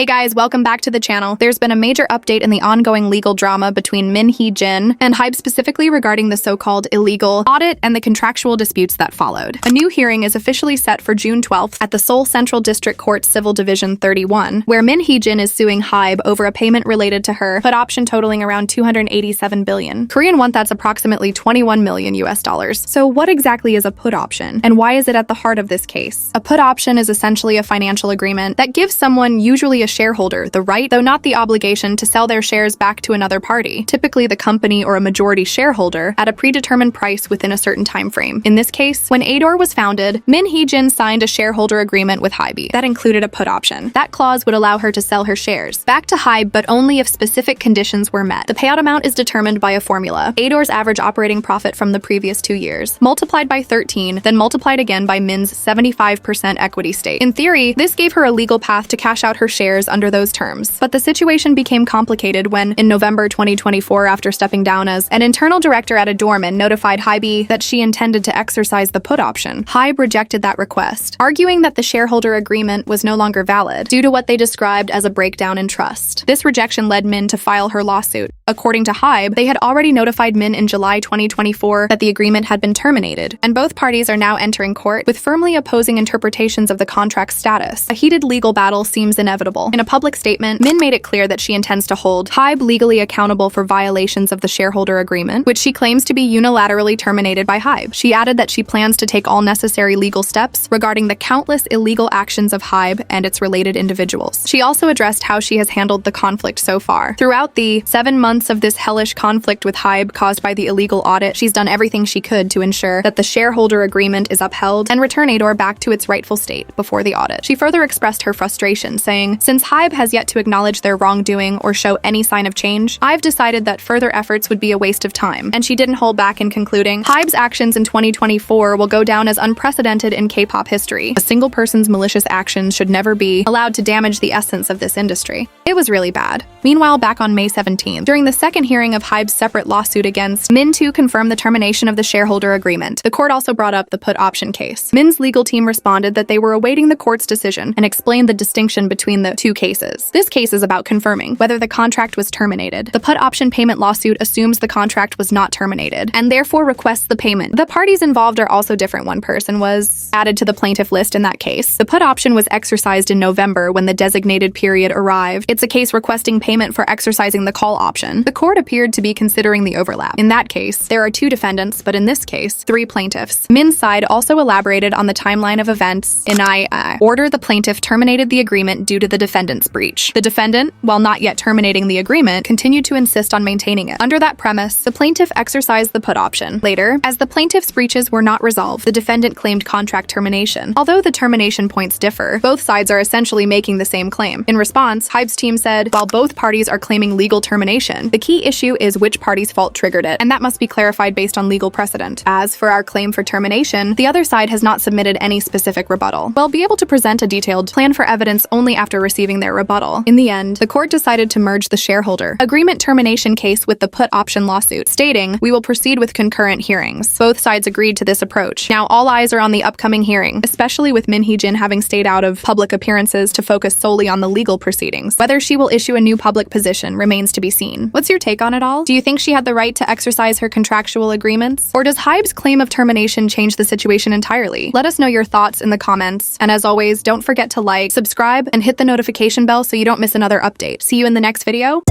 Hey guys, welcome back to the channel. There's been a major update in the ongoing legal drama between Min Hee-jin and HYBE, specifically regarding the so-called illegal audit and the contractual disputes that followed. A new hearing is officially set for June 12th at the Seoul Central District Court Civil Division 31, where Min Hee-jin is suing HYBE over a payment related to her put option totaling around 287 billion Korean won. That's approximately 21 million US dollars. So what exactly is a put option, and why is it at the heart of this case? A put option is essentially a financial agreement that gives someone, usually a shareholder, the right, though not the obligation, to sell their shares back to another party, typically the company or a majority shareholder, at a predetermined price within a certain time frame. In this case, when 괰ᴚ was founded, Min Hee-jin signed a shareholder agreement with HYBE that included a put option. That clause would allow her to sell her shares back to HYBE, but only if specific conditions were met. The payout amount is determined by a formula: 괰ᴚ's average operating profit from the previous 2 years, multiplied by 13, then multiplied again by Min's 75% equity stake. In theory, this gave her a legal path to cash out her shares under those terms. But the situation became complicated when, in November 2024, after stepping down as an internal director at 괰ᴚ, notified HYBE that she intended to exercise the put option. HYBE rejected that request, arguing that the shareholder agreement was no longer valid due to what they described as a breakdown in trust. This rejection led Min to file her lawsuit. According to HYBE, they had already notified Min in July 2024 that the agreement had been terminated, and both parties are now entering court with firmly opposing interpretations of the contract's status. A heated legal battle seems inevitable. In a public statement, Min made it clear that she intends to hold HYBE legally accountable for violations of the shareholder agreement, which she claims to be unilaterally terminated by HYBE. She added that she plans to take all necessary legal steps regarding the countless illegal actions of HYBE and its related individuals. She also addressed how she has handled the conflict so far. Throughout the 7 months of this hellish conflict with HYBE caused by the illegal audit, she's done everything she could to ensure that the shareholder agreement is upheld and return 괰ᴚ back to its rightful state before the audit. She further expressed her frustration, saying, "Since HYBE has yet to acknowledge their wrongdoing or show any sign of change, I've decided that further efforts would be a waste of time." And she didn't hold back in concluding, "HYBE's actions in 2024 will go down as unprecedented in K-pop history. A single person's malicious actions should never be allowed to damage the essence of this industry." It was really bad. Meanwhile, back on May 17th, during the second hearing of HYBE's separate lawsuit against Min to confirm the termination of the shareholder agreement, the court also brought up the put option case. Min's legal team responded that they were awaiting the court's decision and explained the distinction between the two cases. This case is about confirming whether the contract was terminated. The put option payment lawsuit assumes the contract was not terminated and therefore requests the payment. The parties involved are also different. One person was added to the plaintiff list in that case. The put option was exercised in November when the designated period arrived. It's a case requesting payment for exercising the call option. The court appeared to be considering the overlap. In that case, there are 2 defendants, but in this case, 3 plaintiffs. Min's side also elaborated on the timeline of events. In order, the plaintiff terminated the agreement due to the defendant's breach. The defendant, while not yet terminating the agreement, continued to insist on maintaining it. Under that premise, the plaintiff exercised the put option. Later, as the plaintiff's breaches were not resolved, the defendant claimed contract termination. Although the termination points differ, both sides are essentially making the same claim. In response, HYBE's team said, while both parties are claiming legal termination, the key issue is which party's fault triggered it, and that must be clarified based on legal precedent. As for our claim for termination, the other side has not submitted any specific rebuttal. We'll be able to present a detailed plan for evidence only after receiving their rebuttal. In the end, the court decided to merge the shareholder agreement termination case with the put option lawsuit, stating, "We will proceed with concurrent hearings." Both sides agreed to this approach. Now all eyes are on the upcoming hearing, especially with Min Hee-jin having stayed out of public appearances to focus solely on the legal proceedings. Whether she will issue a new public position remains to be seen. What's your take on it all? Do you think she had the right to exercise her contractual agreements? Or does HYBE's claim of termination change the situation entirely? Let us know your thoughts in the comments. And as always, don't forget to like, subscribe, and hit the notification bell so you don't miss another update. See you in the next video.